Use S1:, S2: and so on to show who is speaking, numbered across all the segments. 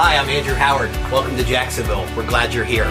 S1: Hi, I'm Andrew Howard. Welcome to Jacksonville. We're glad you're here.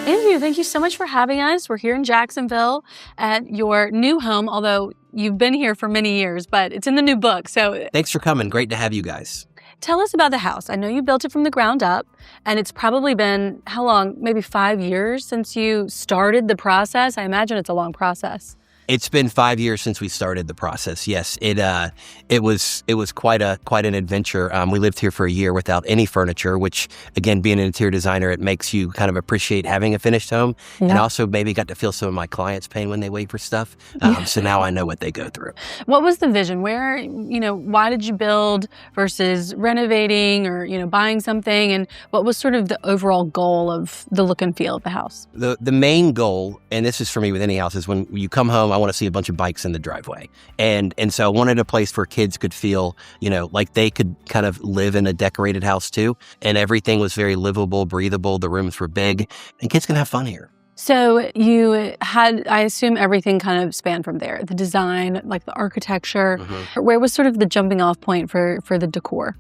S2: Andrew, thank you so much for having us. We're here in Jacksonville at your new home, although you've been here for many years, but it's in the new book. So
S1: Thanks for coming. Great to have you guys.
S2: tell us about the house. I know you built it from the ground up, and it's probably been, how long? Maybe 5 years since you started the process? I imagine it's a long process.
S1: It's been 5 years since we started the process. Yes, it was quite an adventure. We lived here for a year without any furniture, which again, being an interior designer, it makes you kind of appreciate having a finished home, and also maybe got to feel some of my clients' pain when they wait for stuff. So now I know what they go through.
S2: What was the vision? Where, why did you build versus renovating or, buying something? And what was sort of the overall goal of the look and feel of the house?
S1: The main goal, and this is for me with any house, is when you come home, I want to see a bunch of bikes in the driveway. And so I wanted a place where kids could feel, like they could kind of live in a decorated house too. And everything was very livable, breathable. The rooms were big, and kids can have fun here.
S2: So you had, I assume everything kind of spanned from there. The design, like the architecture. Where was sort of the jumping off point for the decor?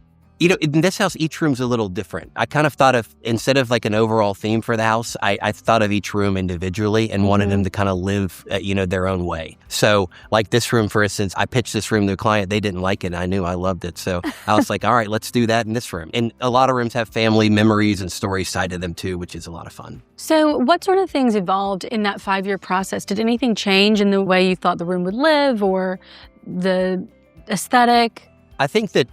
S1: In this house, each room's a little different. I kind of thought of, instead of like an overall theme for the house, I thought of each room individually and wanted them to kind of live, their own way. So like this room, for instance, I pitched this room to a client. They didn't like it, and I knew I loved it. So I was like, all right, let's do that in this room. And a lot of rooms have family memories and stories tied to them too, which is a lot of fun.
S2: So what sort of things evolved in that 5-year process? Did anything change in the way you thought the room would live or the aesthetic?
S1: I think that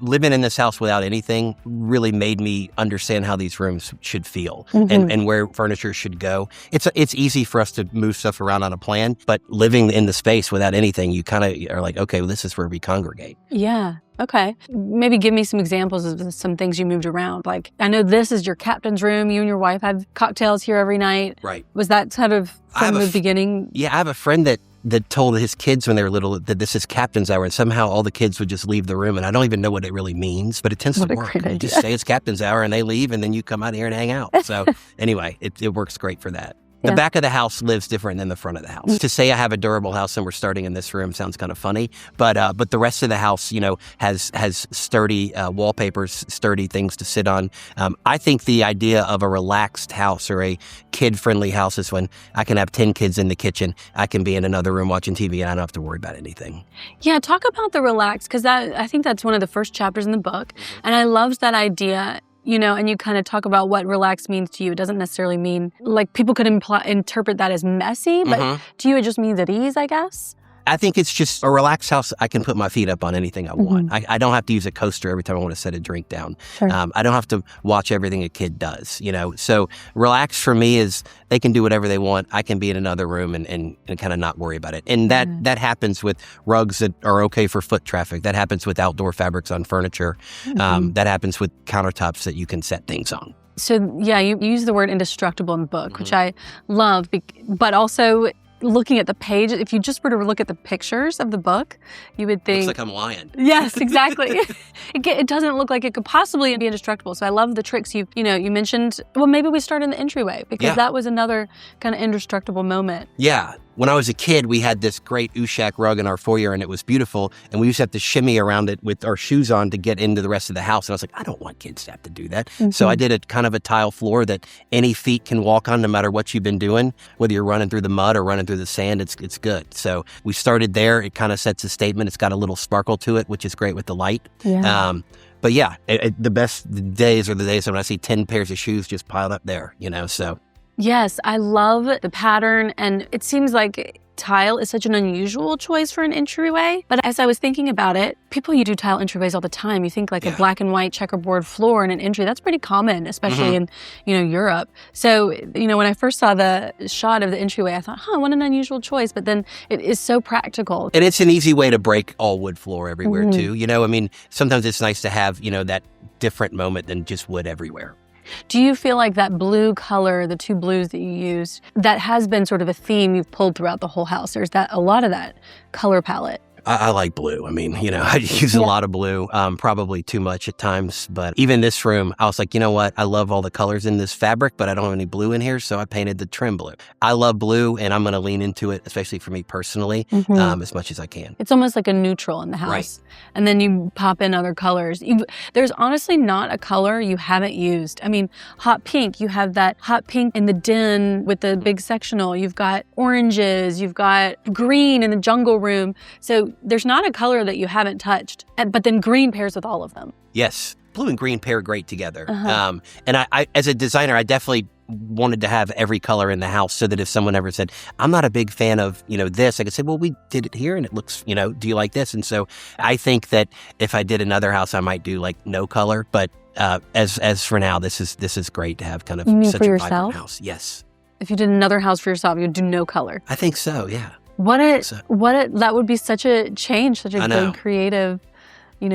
S1: living in this house without anything really made me understand how these rooms should feel and where furniture should go. It's easy for us to move stuff around on a plan, but living in the space without anything, you kind of are like, okay, well, this is where we congregate.
S2: Yeah. Okay. Maybe give me some examples of some things you moved around. Like, I know this is your captain's room. You and your wife have cocktails here every night.
S1: Right.
S2: Was that kind of from the beginning?
S1: Yeah, I have a friend that told his kids when they were little that this is captain's hour, and somehow all the kids would just leave the room, and I don't even know what it really means, but it tends to work. You just say it's captain's hour, and they leave, and then you come out here and hang out. So anyway, it works great for that. The back of the house lives different than the front of the house. To say I have a durable house and we're starting in this room sounds kind of funny, but the rest of the house, has sturdy wallpapers, sturdy things to sit on. I think the idea of a relaxed house or a kid-friendly house is when I can have 10 kids in the kitchen, I can be in another room watching TV, and I don't have to worry about anything. Yeah,
S2: talk about the relaxed, because I think that's one of the first chapters in the book, and I loved that idea. And you kind of talk about what relaxed means to you. It doesn't necessarily mean, like, people could interpret that as messy, but to you it just means at ease, I guess?
S1: I think it's just a relaxed house. I can put my feet up on anything I want. I don't have to use a coaster every time I want to set a drink down.
S2: Sure.
S1: I don't have to watch everything a kid does, So relaxed for me is they can do whatever they want. I can be in another room and kind of not worry about it. And that happens with rugs that are okay for foot traffic. That happens with outdoor fabrics on furniture. That happens with countertops that you can set things on.
S2: So, yeah, you use the word indestructible in the book, which I love, but also looking at the page, if you just were to look at the pictures of the book, you would think...
S1: Looks like I'm lying.
S2: Yes, exactly. It doesn't look like it could possibly be indestructible. So I love the tricks you mentioned. Well, maybe we start in the entryway, because that was another kind of indestructible moment.
S1: Yeah. When I was a kid, we had this great Ushak rug in our foyer, and it was beautiful. And we used to have to shimmy around it with our shoes on to get into the rest of the house. And I was like, I don't want kids to have to do that. So I did a kind of a tile floor that any feet can walk on no matter what you've been doing. Whether you're running through the mud or running through the sand, it's good. So we started there. It kind of sets a statement. It's got a little sparkle to it, which is great with the light.
S2: Yeah.
S1: But yeah, the best days are the days when I see 10 pairs of shoes just piled up there, so...
S2: Yes, I love the pattern, and it seems like tile is such an unusual choice for an entryway. But as I was thinking about it, people do tile entryways all the time. You think like a black and white checkerboard floor in an entry, that's pretty common, especially in, Europe. So, when I first saw the shot of the entryway, I thought, what an unusual choice. But then it is so practical.
S1: And it's an easy way to break all wood floor everywhere too. Sometimes it's nice to have, that different moment than just wood everywhere.
S2: Do you feel like that blue color, the two blues that you used, that has been sort of a theme you've pulled throughout the whole house? There's a lot of that color palette.
S1: I like blue. I mean, I use a lot of blue, probably too much at times. But even this room, I was like, you know what? I love all the colors in this fabric, but I don't have any blue in here. So I painted the trim blue. I love blue, and I'm going to lean into it, especially for me personally, as much as I can.
S2: It's almost like a neutral in the house.
S1: Right.
S2: And then you pop in other colors. There's honestly not a color you haven't used. I mean, hot pink, you have that hot pink in the den with the big sectional. You've got oranges, you've got green in the jungle room. So there's not a color that you haven't touched, but then green pairs with all of them.
S1: Yes, blue and green pair great together. And I, as a designer, I definitely wanted to have every color in the house so that if someone ever said, I'm not a big fan of, this, I could say, well, we did it here and it looks, do you like this? And so I think that if I did another house, I might do like no color. But as for now, this is great to have kind of such a vibrant house. Yes.
S2: If you did another house for yourself, you'd do no color.
S1: I think so, yeah.
S2: That would be such a change, such a good creative,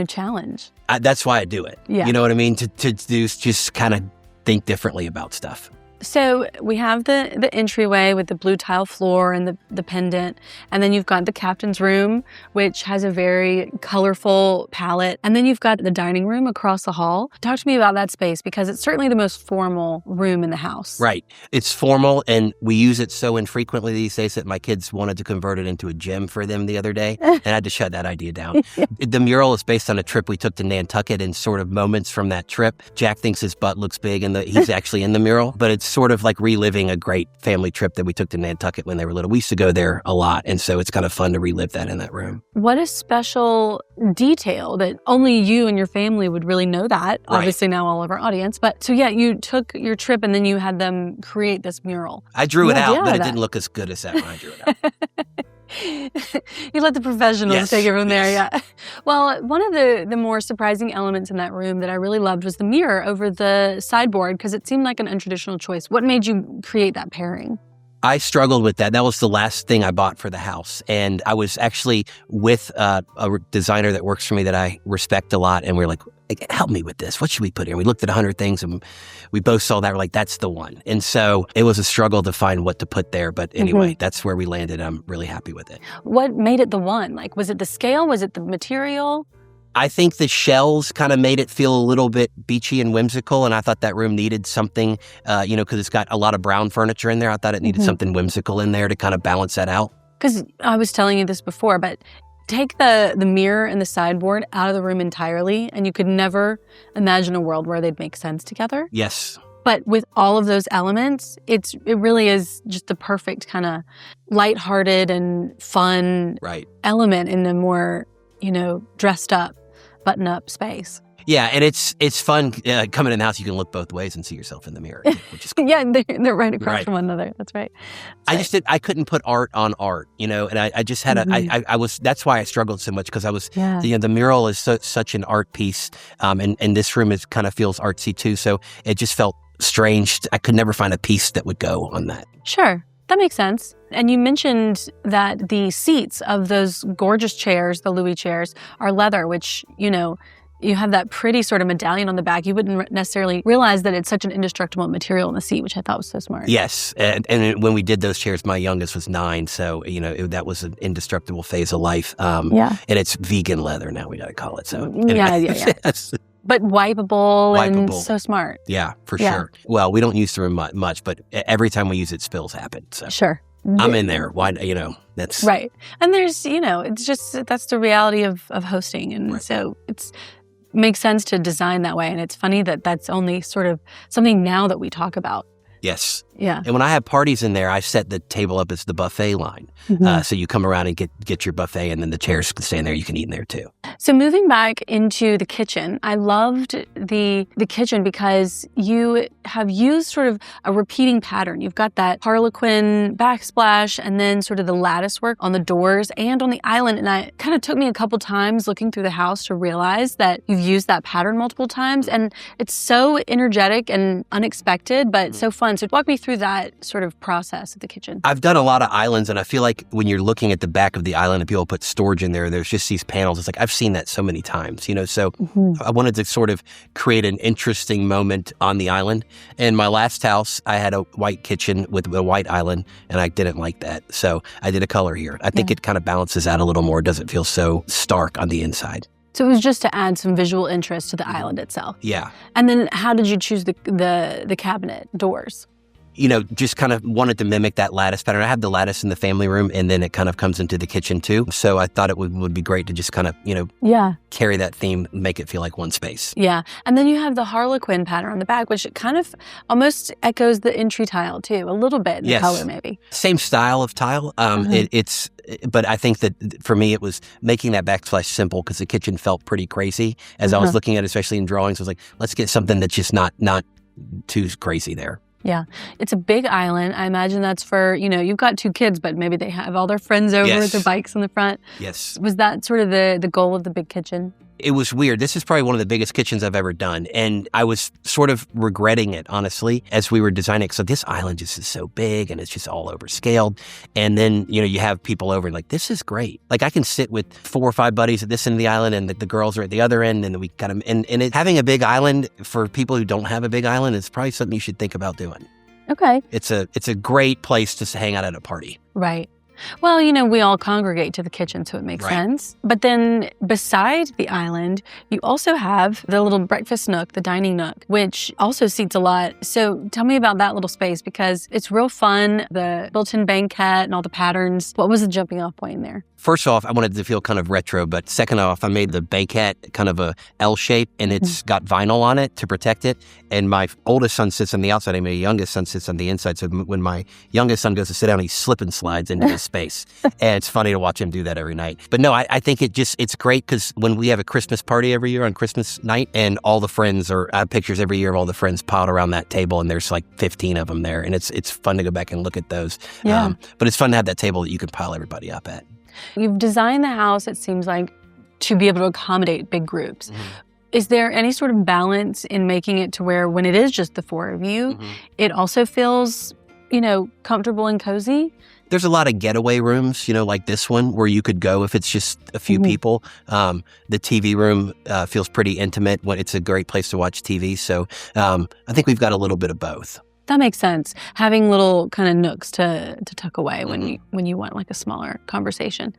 S2: challenge.
S1: That's why I do it.
S2: Yeah.
S1: You know what I mean? To do, just kind of think differently about stuff.
S2: So we have the entryway with the blue tile floor and the pendant. And then you've got the captain's room, which has a very colorful palette. And then you've got the dining room across the hall. Talk to me about that space, because it's certainly the most formal room in the house.
S1: Right. It's formal, and we use it so infrequently these days that my kids wanted to convert it into a gym for them the other day. And I had to shut that idea down. The mural is based on a trip we took to Nantucket, and sort of moments from that trip. Jack thinks his butt looks big, and he's actually in the mural. But it's sort of like reliving a great family trip that we took to Nantucket when they were little. We used to go there a lot, and so it's kind of fun to relive that in that room.
S2: What a special detail that only you and your family would really know that. Right. Obviously now all of our audience. But so yeah, you took your trip and then you had them create this mural.
S1: I drew it out, but it didn't look as good as that when I drew it
S2: out. You let the professionals take it from there, yeah. Well, one of the more surprising elements in that room that I really loved was the mirror over the sideboard, because it seemed like an untraditional choice. What made you create that pairing?
S1: I struggled with that. That was the last thing I bought for the house. And I was actually with a designer that works for me that I respect a lot. And we were like, help me with this. What should we put here? We looked at 100 things and we both saw that. We're like, that's the one. And so it was a struggle to find what to put there. But anyway, that's where we landed. I'm really happy with it.
S2: What made it the one? Like, was it the scale? Was it the material?
S1: I think the shells kind of made it feel a little bit beachy and whimsical, and I thought that room needed something, because it's got a lot of brown furniture in there. I thought it needed something whimsical in there to kind of balance that out.
S2: Because I was telling you this before, but take the mirror and the sideboard out of the room entirely, and you could never imagine a world where they'd make sense together.
S1: Yes.
S2: But with all of those elements, it really is just the perfect kind of lighthearted and fun element in a more, dressed up, button-up space.
S1: Yeah, and it's fun coming in the house. You can look both ways and see yourself in the mirror, which is cool.
S2: Yeah, they're right across from one another. That's right.
S1: I couldn't put art on art, and I just had that's why I struggled so much, because I was, the mural is such an art piece, and this room kind of feels artsy too. So it just felt strange. I could never find a piece that would go on that.
S2: Sure. That makes sense. And you mentioned that the seats of those gorgeous chairs, the Louis chairs, are leather, which, you have that pretty sort of medallion on the back. You wouldn't necessarily realize that it's such an indestructible material in the seat, which I thought was so smart.
S1: Yes. And when we did those chairs, my youngest was 9. So, that was an indestructible phase of life. And it's vegan leather now, we got to call it. So anyway.
S2: Yeah. But wipeable and so smart.
S1: Yeah, for sure. Well, we don't use the room much, but every time we use it, spills happen. So.
S2: Sure.
S1: I'm in there. Why, that's...
S2: Right. And there's, it's just, that's the reality of hosting. And so it's makes sense to design that way. And it's funny that that's only sort of something now that we talk about.
S1: Yes.
S2: Yeah.
S1: And when I have parties in there, I set the table up as the buffet line. So you come around and get your buffet, and then the chairs can stay in there. You can eat in there too.
S2: So moving back into the kitchen, I loved the kitchen because you have used sort of a repeating pattern. You've got that Harlequin backsplash and then sort of the lattice work on the doors and on the island. And it kind of took me a couple times looking through the house to realize that you've used that pattern multiple times. And it's so energetic and unexpected, but so fun. So walk me through through that sort of process of the kitchen.
S1: I've done a lot of islands, and I feel like when you're looking at the back of the island and people put storage in there, there's just these panels. It's like, I've seen that so many times, so I wanted to sort of create an interesting moment on the island. In my last house, I had a white kitchen with a white island, and I didn't like that. So I did a color here. I think it kind of balances out a little more. It doesn't feel so stark on the inside.
S2: So it was just to add some visual interest to the island itself.
S1: Yeah.
S2: And then how did you choose the cabinet doors?
S1: Just kind of wanted to mimic that lattice pattern. I have the lattice in the family room, and then it kind of comes into the kitchen too. So I thought it would be great to just kind of, carry that theme, make it feel like one space.
S2: Yeah. And then you have the Harlequin pattern on the back, which kind of almost echoes the entry tile too, a little bit in the color maybe.
S1: Same style of tile. But I think that for me, it was making that backsplash simple because the kitchen felt pretty crazy. As I was looking at it, especially in drawings, I was like, let's get something that's just not too crazy there.
S2: Yeah. It's a big island. I imagine that's for, you've got 2 kids, but maybe they have all their friends over with their bikes in the front.
S1: Yes.
S2: Was that sort of the goal of the big kitchen?
S1: It was weird. This is probably one of the biggest kitchens I've ever done. And I was sort of regretting it, honestly, as we were designing it. So this island just is so big and it's just all overscaled. And then, you have people over and like, this is great. Like I can sit with 4 or 5 buddies at this end of the island and the girls are at the other end. And we kind of, having a big island for people who don't have a big island is probably something you should think about doing.
S2: Okay.
S1: It's a great place to hang out at a party.
S2: Right. Well, we all congregate to the kitchen, so it makes sense. But then beside the island, you also have the little breakfast nook, the dining nook, which also seats a lot. So tell me about that little space because it's real fun, the built-in banquette and all the patterns. What was the jumping off point in there?
S1: First off, I wanted to feel kind of retro, but second off, I made the banquette kind of a L shape and it's got vinyl on it to protect it. And my oldest son sits on the outside and my youngest son sits on the inside. So when my youngest son goes to sit down, he slip and slides into the space. And it's funny to watch him do that every night. But no, I think it's great because when we have a Christmas party every year on Christmas night and all the friends I have pictures every year of all the friends piled around that table and there's like 15 of them there. And it's fun to go back and look at those.
S2: Yeah.
S1: But it's fun to have that table that you can pile everybody up at.
S2: You've designed the house, it seems like, to be able to accommodate big groups. Is there any sort of balance in making it to where when it is just the 4 of you, it also feels, comfortable and cozy?
S1: There's a lot of getaway rooms, like this one, where you could go if it's just a few people. The TV room feels pretty intimate. It's a great place to watch TV. So I think we've got a little bit of both.
S2: That makes sense. Having little kind of nooks to tuck away when you want like a smaller conversation.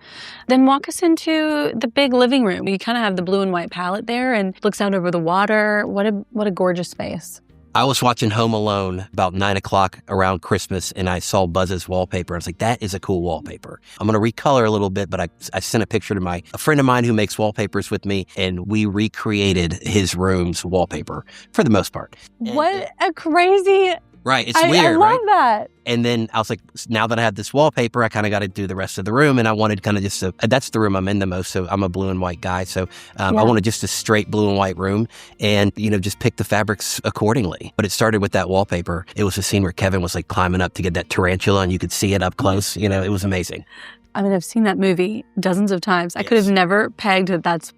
S2: Then walk us into the big living room. You kind of have the blue and white palette there and looks out over the water. What a gorgeous space.
S1: I was watching Home Alone about 9 o'clock around Christmas and I saw Buzz's wallpaper. I was like, that is a cool wallpaper. I'm going to recolor a little bit, but I sent a picture to a friend of mine who makes wallpapers with me and we recreated his room's wallpaper for the most part.
S2: What a crazy...
S1: Right. It's weird, right?
S2: I love that.
S1: And then I was like, now that I have this wallpaper, I kind of got to do the rest of the room. And I wanted kind of just that's the room I'm in the most. So I'm a blue and white guy. So I wanted just a straight blue and white room and, just pick the fabrics accordingly. But it started with that wallpaper. It was a scene where Kevin was like climbing up to get that tarantula and you could see it up close. It was amazing.
S2: I mean, I've seen that movie dozens of times. I could have never pegged that that's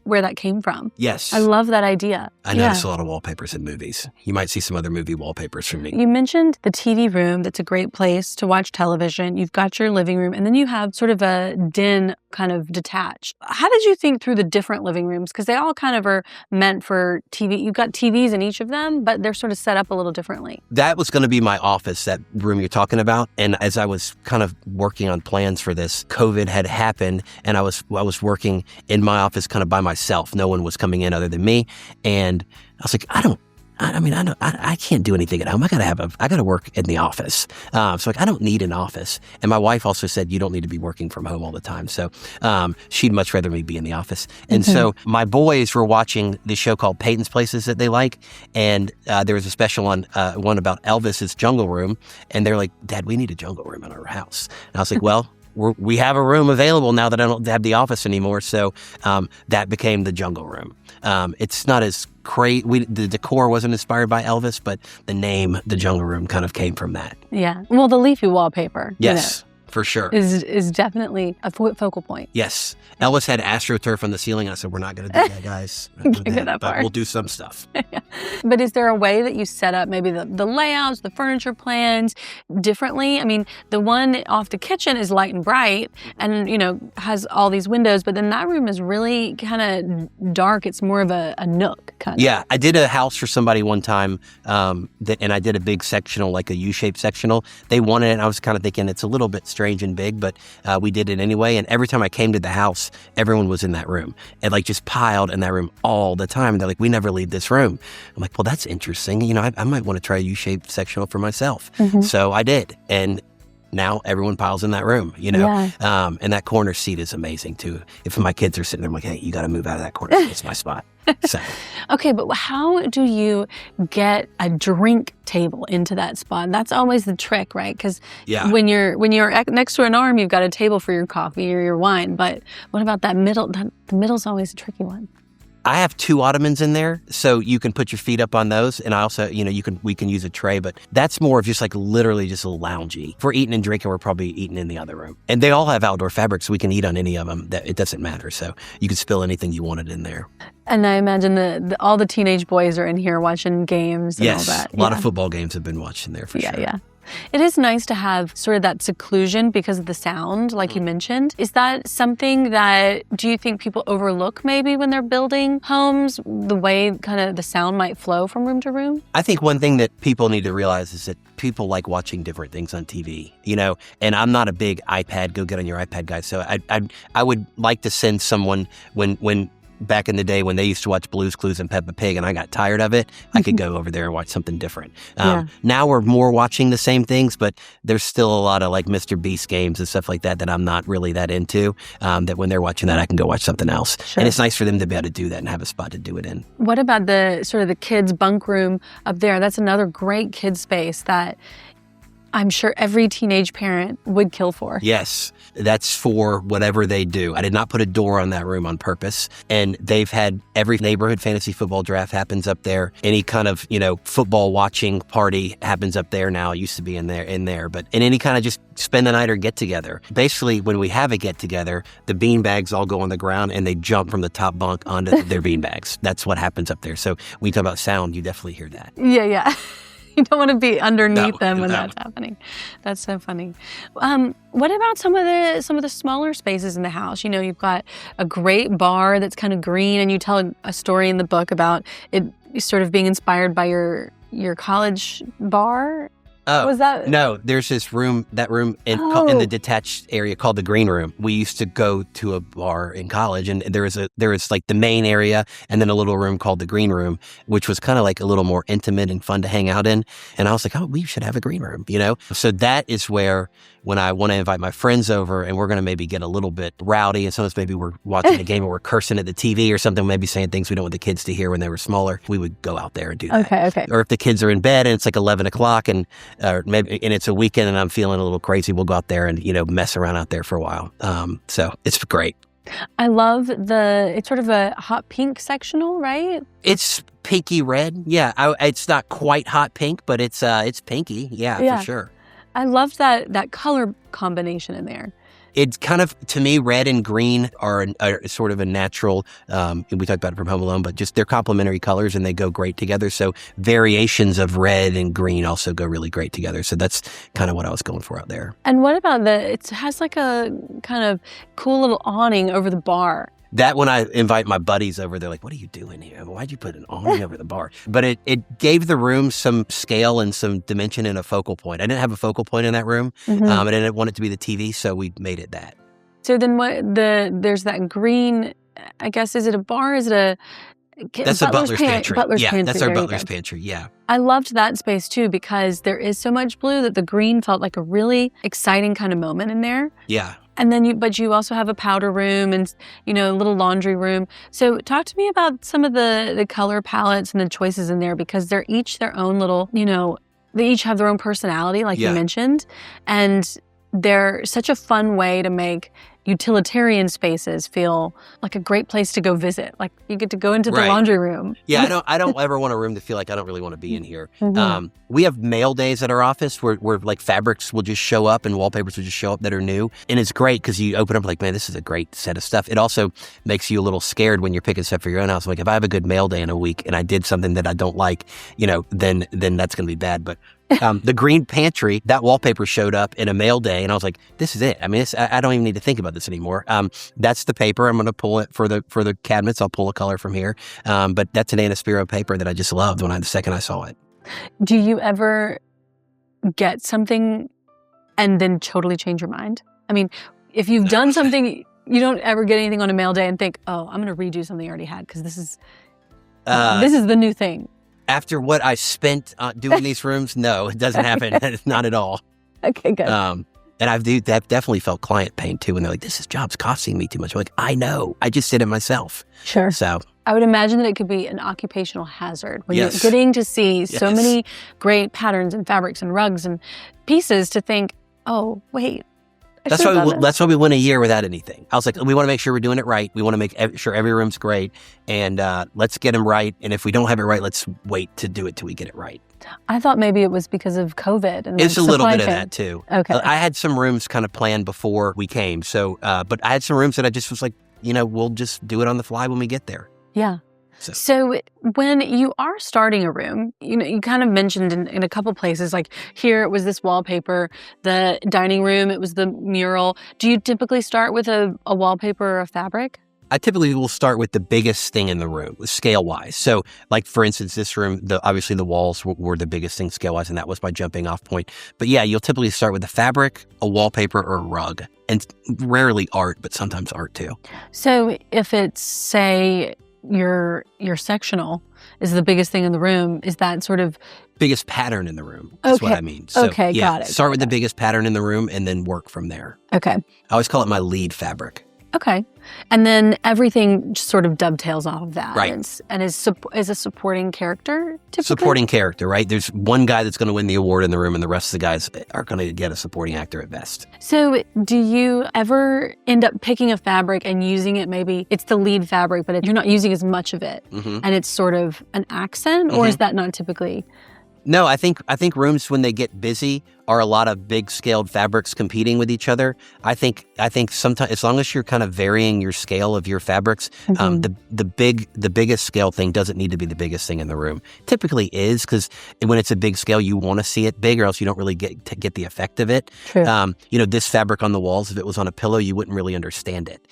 S2: where that came from.
S1: Yes.
S2: I love that idea.
S1: I notice a lot of wallpapers in movies. You might see some other movie wallpapers from me.
S2: You mentioned the TV room. That's a great place to watch television. You've got your living room, and then you have sort of a den kind of detached. How did you think through the different living rooms? Because they all kind of are meant for TV. You've got TVs in each of them, but they're sort of set up a little differently.
S1: That was going to be my office, that room you're talking about. And as I was kind of working on plans for this, COVID had happened, and I was working in my office kind of by myself. No one was coming in other than me. And I was like, I can't do anything at home. I gotta work in the office. So I don't need an office. And my wife also said, you don't need to be working from home all the time. So, she'd much rather me be in the office. And so my boys were watching this show called Peyton's Places that they like. And, there was a special on, one about Elvis's jungle room. And they're like, Dad, we need a jungle room in our house. And I was like, well, we have a room available now that I don't have the office anymore. So that became the jungle room. It's not as crazy. The decor wasn't inspired by Elvis, but the name, the jungle room, kind of came from that.
S2: Yeah. Well, the leafy wallpaper.
S1: Yes. For sure.
S2: is definitely a focal point.
S1: Yes. Ellis had AstroTurf on the ceiling. I said, we're not going to do that, guys. But we'll do some stuff.
S2: Yeah. But is there a way that you set up maybe the layouts, the furniture plans differently? I mean, the one off the kitchen is light and bright and, has all these windows, but then that room is really kind of dark. It's more of a nook kind of.
S1: Yeah. I did a house for somebody one time and I did a big sectional, like a U-shaped sectional. They wanted it, and I was kind of thinking it's a little bit strange and big, but we did it anyway. And every time I came to the house, everyone was in that room and just piled in that room all the time. They're like, we never leave this room. I'm like, well, that's interesting. I might want to try a U-shaped sectional for myself. Mm-hmm. So I did. And now everyone piles in that room,
S2: Yeah.
S1: And that corner seat is amazing too. If my kids are sitting there, I'm like, hey, you got to move out of that corner. It's my spot. So.
S2: Okay, but how do you get a drink table into that spot? That's always the trick, right? Because when you're next to an arm, you've got a table for your coffee or your wine. But what about that middle? The middle's always a tricky one.
S1: I have 2 ottomans in there, so you can put your feet up on those. And I also, we can use a tray, but that's more of just literally just a loungy. If we're eating and drinking, we're probably eating in the other room. And they all have outdoor fabrics, so we can eat on any of them. It doesn't matter. So you can spill anything you wanted in there.
S2: And I imagine all the teenage boys are in here watching games and all that.
S1: A lot of football games have been watched in there for sure.
S2: Yeah. It is nice to have sort of that seclusion because of the sound, like you mentioned. Is that something that, do you think people overlook maybe when they're building homes, the way kind of the sound might flow from room to room?
S1: I think one thing that people need to realize is that people like watching different things on TV, and I'm not a big iPad, go get on your iPad guy. So I would like to send someone when back in the day when they used to watch Blue's Clues and Peppa Pig and I got tired of it, I could go over there and watch something different. Now we're more watching the same things, but there's still a lot of Mr. Beast games and stuff like that I'm not really that into, that when they're watching that, I can go watch something else. Sure. And it's nice for them to be able to do that and have a spot to do it in.
S2: What about the sort of the kids' bunk room up there? That's another great kid space that I'm sure every teenage parent would kill for.
S1: Yes, that's for whatever they do. I did not put a door on that room on purpose. And they've had every neighborhood fantasy football draft happens up there. Any kind of, football watching party happens up there now. It used to be in there. But in any kind of just spend the night or get together. Basically, when we have a get together, the bean bags all go on the ground and they jump from the top bunk onto their bean bags. That's what happens up there. So when you talk about sound, you definitely hear that.
S2: Yeah. You don't want to be underneath them when that's happening. That's so funny. What about some of the smaller spaces in the house? You've got a great bar that's kind of green, and you tell a story in the book about it sort of being inspired by your college bar.
S1: Oh,
S2: was that?
S1: No, there's this room, in the detached area called the green room. We used to go to a bar in college, and there was the main area and then a little room called the green room, which was kind of a little more intimate and fun to hang out in. And I was like, oh, we should have a green room, So that is where, when I want to invite my friends over and we're going to maybe get a little bit rowdy, and sometimes maybe we're watching a game or we're cursing at the TV or something, maybe saying things we don't want the kids to hear when they were smaller, we would go out there and do that.
S2: Okay.
S1: Or if the kids are in bed and it's 11 o'clock and it's a weekend and I'm feeling a little crazy, we'll go out there and, mess around out there for a while. So it's great.
S2: I love it's sort of a hot pink sectional, right?
S1: It's pinky red. Yeah. It's not quite hot pink, but it's pinky. Yeah, for sure.
S2: I loved that color combination in there.
S1: It's kind of, to me, red and green are sort of a natural, we talked about it from Home Alone, but just they're complementary colors and they go great together. So variations of red and green also go really great together. So that's kind of what I was going for out there.
S2: And what about it has a kind of cool little awning over the bar.
S1: That when I invite my buddies over, they're like, what are you doing here? Why'd you put an awning over the bar? But it gave the room some scale and some dimension and a focal point. I didn't have a focal point in that room. Mm-hmm. I didn't want it to be the TV, so we made it that.
S2: So then there's that green, I guess, is it a bar? Is it a...
S1: That's a butler's pantry.
S2: Butler's pantry.
S1: That's our butler's pantry, yeah.
S2: I loved that space too because there is so much blue that the green felt like a really exciting kind of moment in there.
S1: Yeah.
S2: And then but you also have a powder room and, a little laundry room. So talk to me about some of the color palettes and the choices in there because they're each their own little, they each have their own personality, like you mentioned. And they're such a fun way to make utilitarian spaces feel like a great place to go visit. Like you get to go into the laundry room.
S1: Yeah, I don't ever want a room to feel like I don't really want to be in here. We have mail days at our office where like fabrics will just show up and wallpapers will just show up that are new. And it's great because you open up like, man, this is a great set of stuff. It also makes you a little scared when you're picking stuff for your own house. Like if I have a good mail day in a week and I did something that I don't like, then that's going to be bad. But the green pantry, that wallpaper showed up in a mail day, and I was like, "This is it." I mean, I don't even need to think about this anymore. That's the paper. I'm going to pull it for the cabinets. I'll pull a color from here. But that's an Indestructible paper that I just loved the second I saw it.
S2: Do you ever get something and then totally change your mind? I mean, if you've done something, you don't ever get anything on a mail day and think, "Oh, I'm going to redo something I already had because this is the new thing."
S1: After what I spent doing these rooms, no, it doesn't happen. Not at all.
S2: Okay, good.
S1: And I've definitely felt client pain too. And they're like, this job's costing me too much. I'm like, I know. I just did it myself.
S2: Sure.
S1: So
S2: I would imagine that it could be an occupational hazard when you're getting to see so many great patterns and fabrics and rugs and pieces to think, oh, wait.
S1: That's why we went a year without anything. I was like, we want to make sure we're doing it right. We want to make sure every room's great, and let's get them right. And if we don't have it right, let's wait to do it till we get it right.
S2: I thought maybe it was because of COVID. And
S1: it's a little bit of that too.
S2: Okay.
S1: I had some rooms kind of planned before we came. So, but I had some rooms that I just was like, we'll just do it on the fly when we get there.
S2: Yeah. So when you are starting a room, you kind of mentioned in a couple places, like here it was this wallpaper, the dining room, it was the mural. Do you typically start with a wallpaper or a fabric?
S1: I typically will start with the biggest thing in the room, scale-wise. So, like, for instance, this room, obviously the walls were the biggest thing scale-wise, and that was my jumping off point. But yeah, you'll typically start with a fabric, a wallpaper, or a rug. And rarely art, but sometimes art too.
S2: So if it's, say, your sectional is the biggest thing in the room, is that sort of
S1: biggest pattern in the room is what I mean. So,
S2: got it.
S1: Start with the biggest pattern in the room and then work from there.
S2: Okay.
S1: I always call it my lead fabric.
S2: Okay. And then everything just sort of dovetails off of that.
S1: Right.
S2: And is a supporting character typically?
S1: Supporting character, right? There's one guy that's going to win the award in the room and the rest of the guys are going to get a supporting actor at best.
S2: So do you ever end up picking a fabric and using it, maybe it's the lead fabric, but you're not using as much of it and it's sort of an accent, or is that not typically?
S1: No, I think rooms when they get busy are a lot of big scaled fabrics competing with each other. I think sometimes, as long as you're kind of varying your scale of your fabrics, the biggest scale thing doesn't need to be the biggest thing in the room. Typically is, because when it's a big scale, you want to see it big, or else you don't really get the effect of it.
S2: True.
S1: This fabric on the walls, if it was on a pillow, you wouldn't really understand it.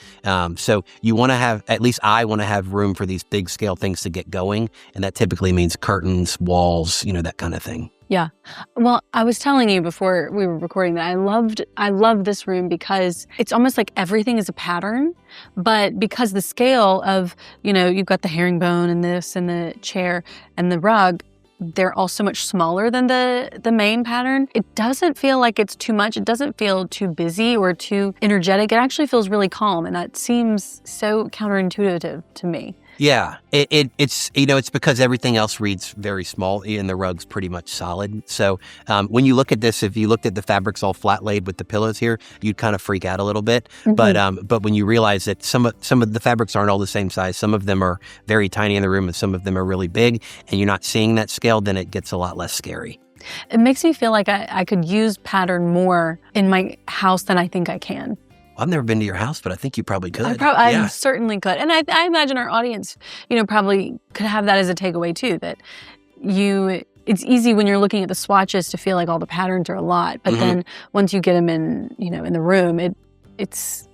S1: So you want to have, at least I want to have room for these big scale things to get going, and that typically means curtains, walls, that kind of thing.
S2: Yeah. Well, I was telling you before we were recording that I love this room because it's almost like everything is a pattern, but because the scale of, you've got the herringbone and this and the chair and the rug, they're all so much smaller than the main pattern. It doesn't feel like it's too much. It doesn't feel too busy or too energetic. It actually feels really calm, and that seems so counterintuitive to me.
S1: Yeah, it's it's because everything else reads very small and the rug's pretty much solid. So when you look at this, if you looked at the fabrics all flat laid with the pillows here, you'd kind of freak out a little bit. But when you realize that some of the fabrics aren't all the same size, some of them are very tiny in the room and some of them are really big, and you're not seeing that scale, then it gets a lot less scary.
S2: It makes me feel like I could use pattern more in my house than I think I can.
S1: I've never been to your house, but I think you probably could.
S2: I certainly could. And I imagine our audience, probably could have that as a takeaway too, that it's easy when you're looking at the swatches to feel like all the patterns are a lot. But then once you get them in, in the room, it's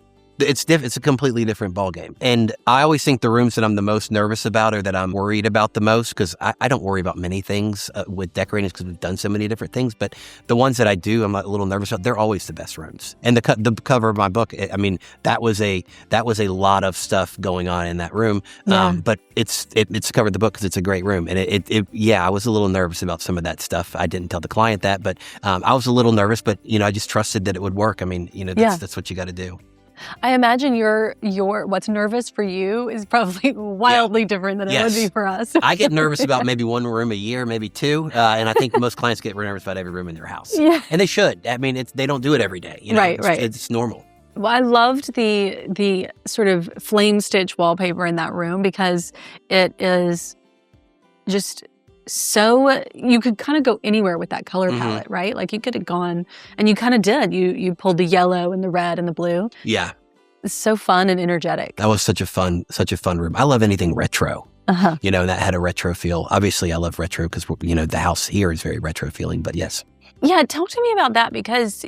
S2: a completely different ballgame. And I always think the rooms that I'm the most nervous about or that I'm worried about the most, because I don't worry about many things with decorating because we've done so many different things, but the ones that I do, I'm a little nervous about, they're always the best rooms. And the cover of my book, that was a lot of stuff going on in that room. Yeah.
S1: But it's covered the book because it's a great room. And I was a little nervous about some of that stuff. I didn't tell the client that, but I was a little nervous, but I just trusted that it would work. That's what you got to do.
S2: I imagine your what's nervous for you is probably wildly different than it would be for us.
S1: I get nervous about maybe one room a year, maybe two, and I think most clients get nervous about every room in their house.
S2: Yeah.
S1: And they should. They don't do it every day.
S2: Right.
S1: It's normal.
S2: Well, I loved the sort of flame stitch wallpaper in that room because it is just so, you could kind of go anywhere with that color palette, right? Like you could have gone, and you kind of did. You pulled the yellow and the red and the blue.
S1: Yeah.
S2: It's so fun and energetic.
S1: That was such a fun room. I love anything retro. That had a retro feel. Obviously, I love retro because, the house here is very retro feeling, but yes.
S2: Yeah, talk to me about that because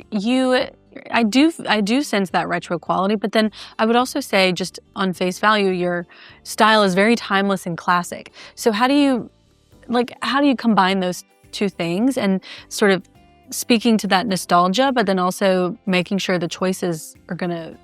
S2: I do sense that retro quality, but then I would also say just on face value, your style is very timeless and classic. So how do you combine those two things and sort of speaking to that nostalgia, but then also making sure the choices are going to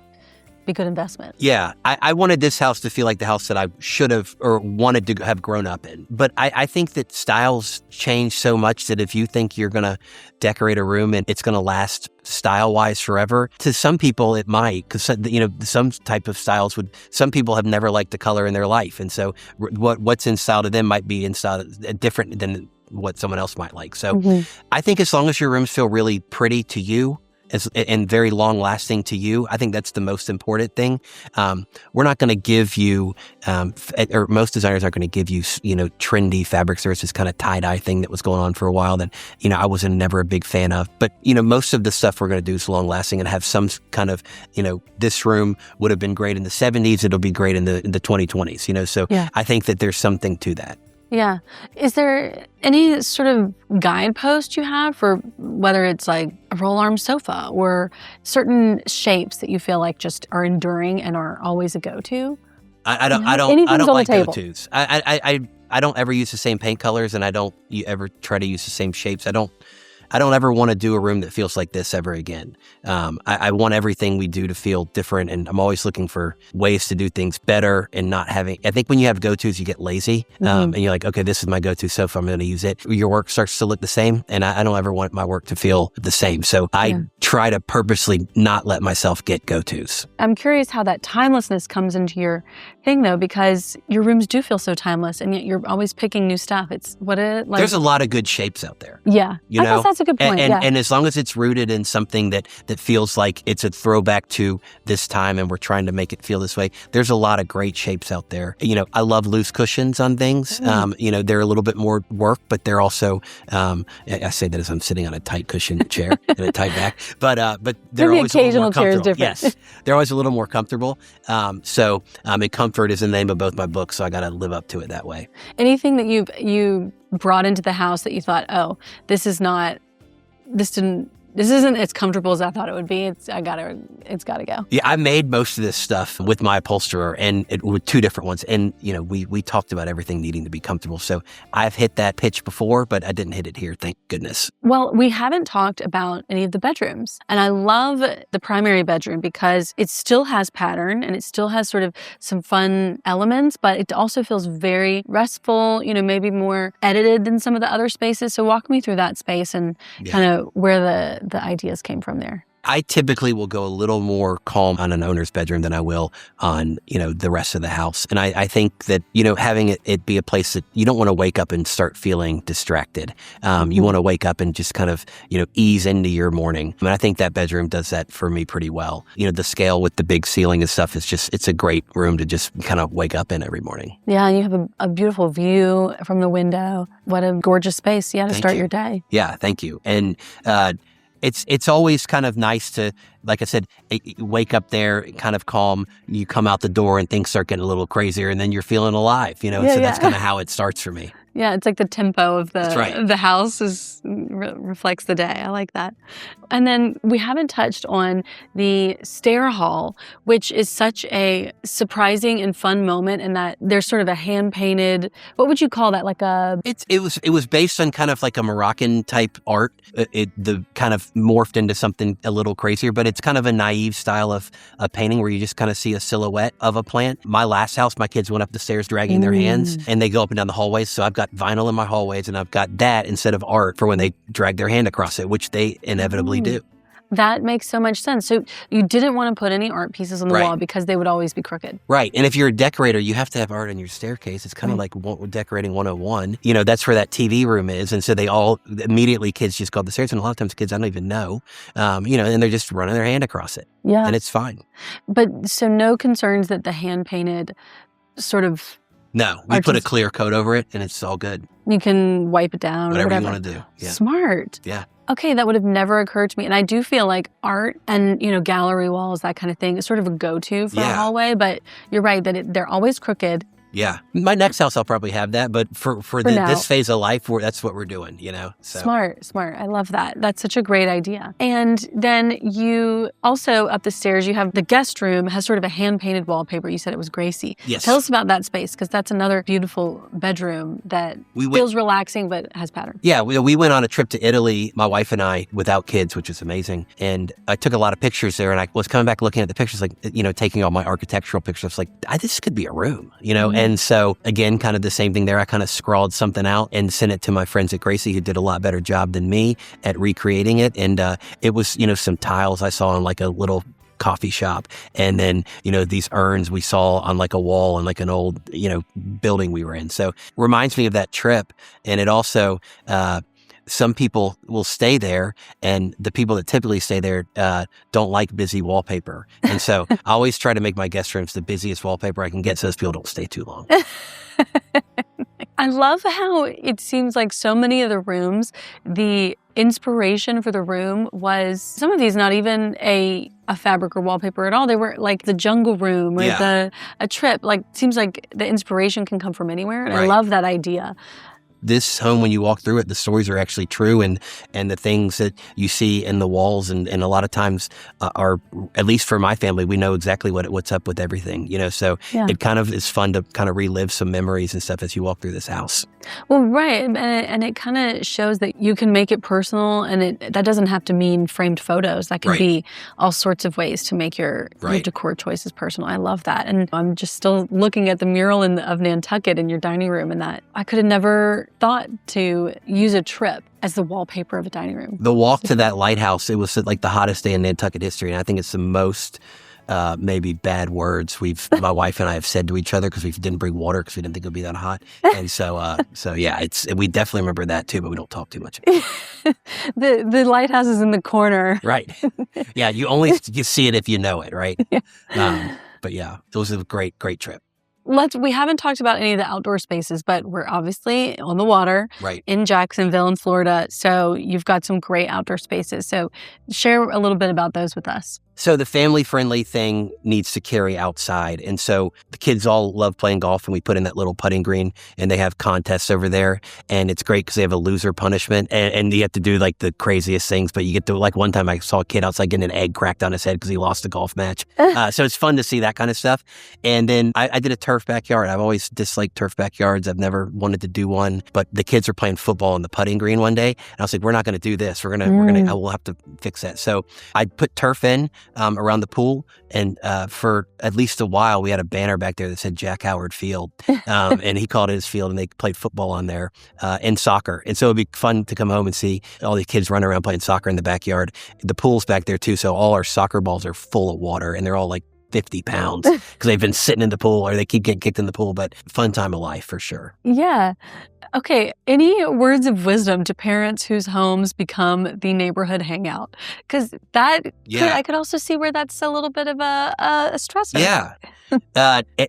S2: be good investment?
S1: Yeah, I wanted this house to feel like the house that I should have or wanted to have grown up in. But I think that styles change so much that if you think you're going to decorate a room and it's going to last style-wise forever, to some people it might, because some type of styles some people have never liked the color in their life. And so what's in style to them might be in style different than what someone else might like. So I think as long as your rooms feel really pretty to you, and very long lasting to you, I think that's the most important thing. We're not going to give you, or most designers aren't going to give you, trendy fabrics. There's this kind of tie-dye thing that was going on for a while that, I wasn't never a big fan of. But, most of the stuff we're going to do is long lasting and have some kind of, this room would have been great in the 70s. It'll be great in the 2020s, So yeah. I think that there's something to that.
S2: Yeah. Is there any sort of guidepost you have for whether it's like a roll arm sofa or certain shapes that you feel like just are enduring and are always a go-to?
S1: I don't like go-tos. I don't ever use the same paint colors, and I don't ever try to use the same shapes. I don't ever want to do a room that feels like this ever again. I want everything we do to feel different, and I'm always looking for ways to do things better and not having... I think when you have go-tos, you get lazy, and you're like, okay, this is my go-to sofa, I'm going to use it. Your work starts to look the same, and I don't ever want my work to feel the same. So I try to purposely not let myself get go-tos.
S2: I'm curious how that timelessness comes into your thing, though, because your rooms do feel so timeless, and yet you're always picking new stuff.
S1: There's a lot of good shapes out there.
S2: Yeah. I guess that's a good point.
S1: And as long as it's rooted in something that feels like it's a throwback to this time and we're trying to make it feel this way, there's a lot of great shapes out there. I love loose cushions on things. They're a little bit more work, but they're also, I say that as I'm sitting on a tight cushion chair and a tight back, but they're always
S2: the occasional chair is different.
S1: Yes, they're always a little more comfortable. And comfort is the name of both my books, so I got to live up to it that way.
S2: Anything that you brought into the house that you thought, oh, this isn't as comfortable as I thought it would be. It's got to go.
S1: Yeah, I made most of this stuff with my upholsterer and with two different ones. And, we talked about everything needing to be comfortable. So I've hit that pitch before, but I didn't hit it here. Thank goodness.
S2: Well, we haven't talked about any of the bedrooms. And I love the primary bedroom because it still has pattern and it still has sort of some fun elements, but it also feels very restful, maybe more edited than some of the other spaces. So walk me through that space and kind of where the ideas came from there.
S1: I typically will go a little more calm on an owner's bedroom than I will on, the rest of the house. And I think that, having it be a place that you don't want to wake up and start feeling distracted. You want to wake up and just kind of, ease into your morning. I think that bedroom does that for me pretty well. The scale with the big ceiling and stuff is it's a great room to just kind of wake up in every morning. Yeah,
S2: and you have a beautiful view from the window. What a gorgeous space. To start your day.
S1: Yeah, thank you. And, It's always kind of nice to, like I said, wake up there kind of calm. You come out the door and things start getting a little crazier, and then you're feeling alive, So that's kind of how it starts for me.
S2: Yeah, it's like the tempo of the house reflects the day. I like that. And then we haven't touched on the stair hall, which is such a surprising and fun moment in that there's sort of a hand-painted, what would you call that? Like a...
S1: It was based on kind of like a Moroccan type art. The kind of morphed into something a little crazier, but it's kind of a naive style of painting where you just kind of see a silhouette of a plant. My last house, my kids went up the stairs dragging their hands, and they go up and down the hallways. So I've got vinyl in my hallways, and I've got that instead of art for when they drag their hand across it, which they inevitably do.
S2: That makes so much sense. So you didn't want to put any art pieces on the wall because they would always be crooked.
S1: Right. And if you're a decorator, you have to have art on your staircase. It's kind of like decorating 101. You know, that's where that TV room is. And so they all, immediately kids just go up the stairs. And a lot of times kids I don't even know, you know, and they're just running their hand across it.
S2: Yeah.
S1: And it's fine.
S2: But so no concerns that the hand-painted sort of...
S1: No, we put a clear coat over it and it's all good.
S2: You can wipe it down.
S1: Whatever you want to do. Yeah.
S2: Smart.
S1: Yeah.
S2: Okay, that would have never occurred to me. And I do feel like art and, you know, gallery walls, that kind of thing is sort of a go-to for a hallway. But you're right that they're always crooked.
S1: Yeah. My next house, I'll probably have that. But for this phase of life, that's what we're doing, you know? So.
S2: Smart. I love that. That's such a great idea. And then you also, up the stairs, you have the guest room has sort of a hand-painted wallpaper. You said it was Gracie.
S1: Yes.
S2: Tell us about that space, because that's another beautiful bedroom that feels relaxing but has pattern.
S1: Yeah. We went on a trip to Italy, my wife and I, without kids, which is amazing. And I took a lot of pictures there. And I was coming back looking at the pictures, like, you know, taking all my architectural pictures. I was like, this could be a room, you know? And so, again, kind of the same thing there. I kind of scrawled something out and sent it to my friends at Gracie, who did a lot better job than me at recreating it. And it was, you know, some tiles I saw in like a little coffee shop. And then, you know, these urns we saw on like a wall in like an old, you know, building we were in. So reminds me of that trip. And it also... some people will stay there, and the people that typically stay there don't like busy wallpaper. And so I always try to make my guest rooms the busiest wallpaper I can get so those people don't stay too long.
S2: I love how it seems like so many of the rooms, the inspiration for the room was some of these not even a fabric or wallpaper at all. They were like the jungle room or a trip. Like, seems like the inspiration can come from anywhere. And I love that idea.
S1: This home, when you walk through it, the stories are actually true, and the things that you see in the walls, and a lot of times are, at least for my family, we know exactly what's up with everything, you know. So it kind of is fun to kind of relive some memories and stuff as you walk through this house.
S2: Well, right, and it kind of shows that you can make it personal, and that doesn't have to mean framed photos. That can be all sorts of ways to make your decor choices personal. I love that, and I'm just still looking at the mural of Nantucket in your dining room, and that I could have never thought to use a trip as the wallpaper of a dining room.
S1: The walk to that lighthouse, it was like the hottest day in Nantucket history, and I think it's the most maybe bad words my wife and I have said to each other, because we didn't bring water because we didn't think it would be that hot. And so yeah, we definitely remember that too, but we don't talk too much.
S2: The lighthouse is in the corner.
S1: Right. Yeah, you see it if you know it, right?
S2: Yeah.
S1: But yeah, it was a great trip.
S2: We haven't talked about any of the outdoor spaces, but we're obviously on the water in Jacksonville in Florida. So you've got some great outdoor spaces. So share a little bit about those with us.
S1: So the family-friendly thing needs to carry outside. And so the kids all love playing golf, and we put in that little putting green, and they have contests over there. And it's great because they have a loser punishment, and you have to do like the craziest things. But you get to, like, one time I saw a kid outside getting an egg cracked on his head because he lost a golf match. So it's fun to see that kind of stuff. And then I did a turf backyard. I've always disliked turf backyards. I've never wanted to do one. But the kids were playing football on the putting green one day, and I was like, we're not going to do this. We'll have to fix that. So I put turf in around the pool, and for at least a while we had a banner back there that said Jack Howard Field, and he called it his field, and they played football on there and soccer. And so it'd be fun to come home and see all the kids running around playing soccer in the backyard. The pool's back there too, so all our soccer balls are full of water, and they're all like 50 pounds because they've been sitting in the pool, or they keep getting kicked in the pool. But fun time of life for sure.
S2: Yeah. Okay. Any words of wisdom to parents whose homes become the neighborhood hangout? Because I could also see where that's a little bit of a stressor.
S1: Yeah.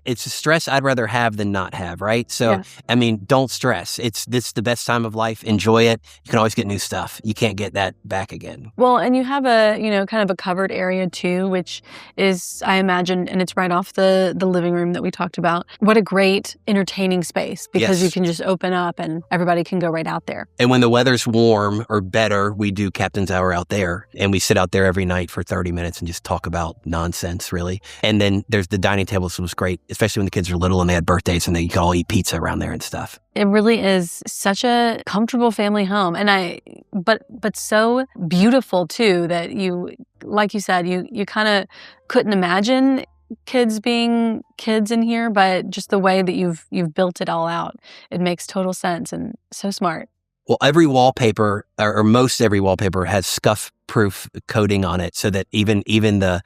S1: It's a stress I'd rather have than not have, right? So, I mean, don't stress. This is the best time of life. Enjoy it. You can always get new stuff. You can't get that back again.
S2: Well, and you have kind of a covered area too, which is, I imagine, and it's right off the living room that we talked about. What a great entertaining space, because you can just open up and everybody can go right out there. And
S1: when the weather's warm or better, we do Captain's Hour out there, and we sit out there every night for 30 minutes and just talk about nonsense, really. And then there's the dining table, so it was great, especially when the kids are little and they had birthdays and they could all eat pizza around there and stuff.
S2: It really is such a comfortable family home, and but so beautiful too, that you, like you said, you kind of couldn't imagine kids being kids in here, but just the way that you've built it all out, it makes total sense and so smart.
S1: Well, every wallpaper or most every wallpaper has scuff-proof coating on it, so that even the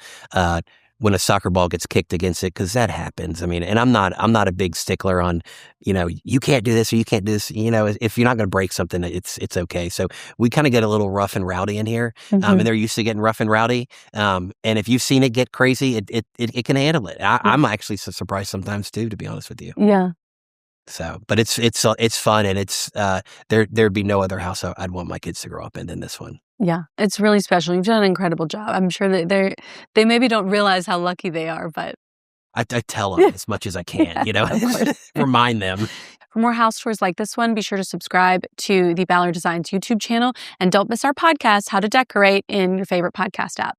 S1: when a soccer ball gets kicked against it, because that happens. I mean, and I'm not a big stickler on, you can't do this or you can't do this. If you're not going to break something, it's okay. So we kind of get a little rough and rowdy in here, and they're used to getting rough and rowdy. And if you've seen it get crazy, it can handle it. I'm actually surprised sometimes too, to be honest with you.
S2: Yeah.
S1: So, but it's fun, and it's there'd be no other house I'd want my kids to grow up in than this one.
S2: Yeah, it's really special. You've done an incredible job. I'm sure that they maybe don't realize how lucky they are, but
S1: I tell them as much as I can, remind them.
S2: For more house tours like this one, be sure to subscribe to the Ballard Designs YouTube channel, and don't miss our podcast, How to Decorate, in your favorite podcast app.